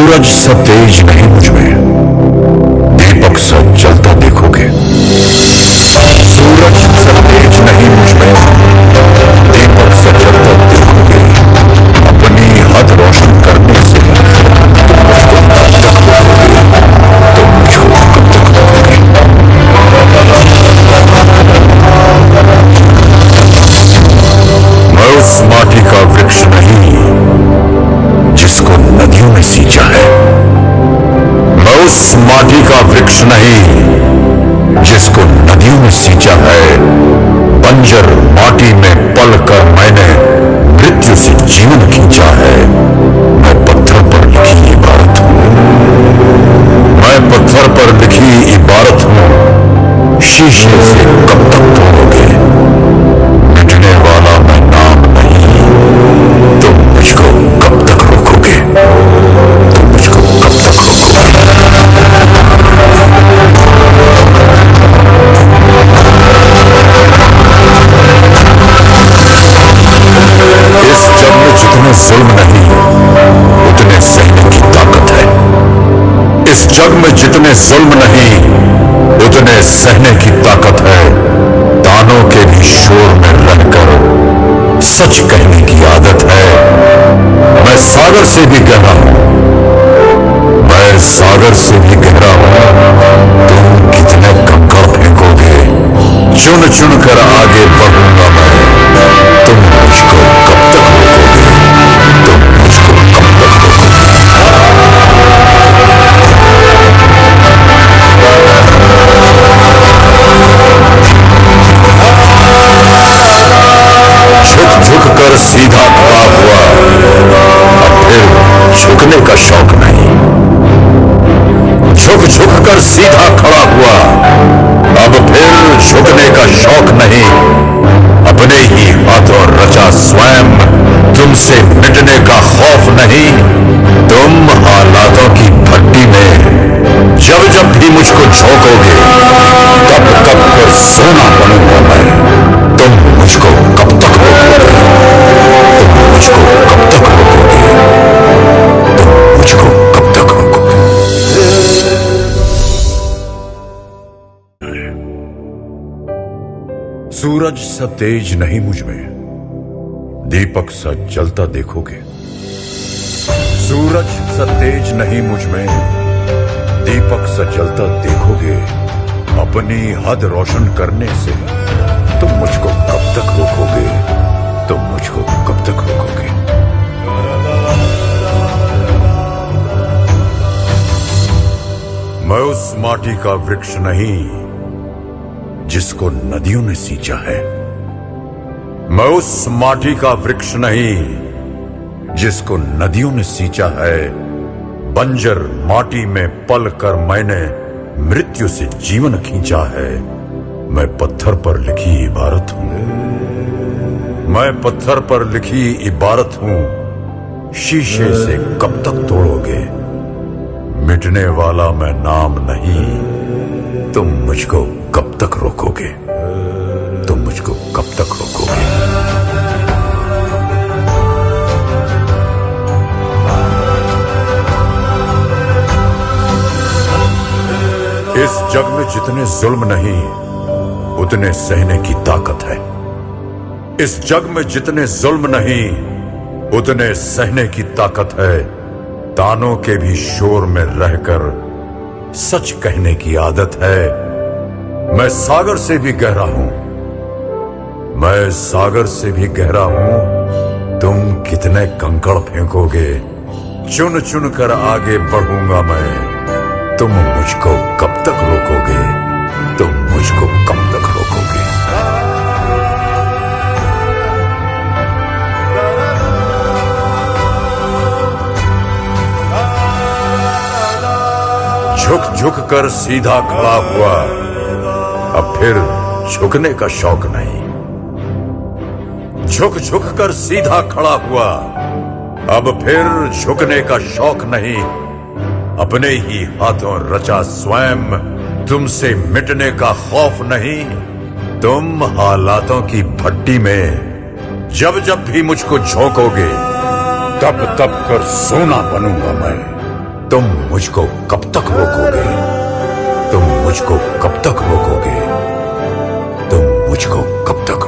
सूरज सा तेज नहीं मुझ में, दीपक सा जलता देखोगे। सूरज सा तेज नहीं मुझ में, दीपक सा जलता देखोगे। अपनी हद रोशन करने से तुम मुझको कब तक रोकोगे? तुम मुझको कब तक रोकोगे? मैं उस माटी का वृक्ष नहीं जिसको नदियों में सींचा है। मैं उस माटी का वृक्ष नहीं जिसको नदियों में सींचा है। बंजर माटी में पलकर मैंने मृत्यु से जीवन खींचा है। मैं पत्थर पर लिखी इबारत हूं। मैं पत्थर पर लिखी इबारत हूं। शीशे से कब तक तोड़ोगे? मिटने वाला मैं नाम नहीं। तुम मुझको कब तक रोकोगे? तुम मुझको कब तक रोकोगे? इस जग में जितने जुल्म नहीं, उतने सहने की ताकत है। इस जग में जितने जुल्म नहीं, उतने सहने की ताकत है। तानों के भी शोर में रहकर सच कहने की आदत है। मैं सागर से भी गहरा हूं। मैं सागर से भी गहरा हूं। तुम कितने कंकड़ फेंकोगे? चुन चुन कर आगे बढ़ूंगा मैं। तुम मुझको कब तक रोकोगे? तुम मुझको कब तक रोकोगे? झुक झुक कर सीधा खड़ा हुआ, अब फिर झुकने का शौक नहीं। झुक झुक कर सीधा खड़ा हुआ, अब फिर झुकने का शौक नहीं। अपने ही हाथों रचा स्वयं, तुमसे मिटने का खौफ नहीं। तुम हालातों की भट्टी में जब जब भी मुझको झोंकोगे, तब कब कर सोना बनूंगा मैं। तुम मुझको कब तक रोकोगे? तुम मुझको कब तक रोकोगे? तुम मुझको कब तक रोकोगे? सूरज सा तेज नहीं मुझ में, दीपक सा जलता देखोगे। सूरज सा तेज नहीं मुझ में, दीपक सा जलता देखोगे। अपनी हद रोशन करने से तुम मुझको कब तक रोकोगे? तुम मुझको कब तक रोकोगे? मैं उस माटी का वृक्ष नहीं जिसको नदियों ने सींचा है। मैं उस माटी का वृक्ष नहीं जिसको नदियों ने सींचा है। बंजर माटी में पल कर मैंने मृत्यु से जीवन खींचा है। मैं पत्थर पर लिखी इबारत हूं। मैं पत्थर पर लिखी इबारत हूं। शीशे से कब तक तोड़ोगे? मिटने वाला मैं नाम नहीं। तुम मुझको कब तक रोकोगे? तुम मुझको कब तक रोकोगे? इस जग में जितने जुल्म नहीं, उतने सहने की ताकत है। इस जग में जितने जुल्म नहीं, उतने सहने की ताकत है। तानों के भी शोर में रहकर सच कहने की आदत है। मैं सागर से भी गहरा हूं। मैं सागर से भी गहरा हूं। तुम कितने कंकड़ फेंकोगे? चुन चुन कर आगे बढ़ूंगा मैं। तुम मुझको कब तक रोकोगे? तुम मुझको कब तक रोकोगे? झुक झुक कर सीधा खड़ा हुआ, अब फिर झुकने का शौक नहीं। झुक झुक कर सीधा खड़ा हुआ, अब फिर झुकने का शौक नहीं। अपने ही हाथों रचा स्वयं, तुमसे मिटने का खौफ नहीं। तुम हालातों की भट्टी में जब जब भी मुझको झोंकोगे, तब तब कर सोना बनूंगा मैं। तुम मुझको कब तक रोकोगे? तुम मुझको कब तक रोकोगे? तुम मुझको कब तक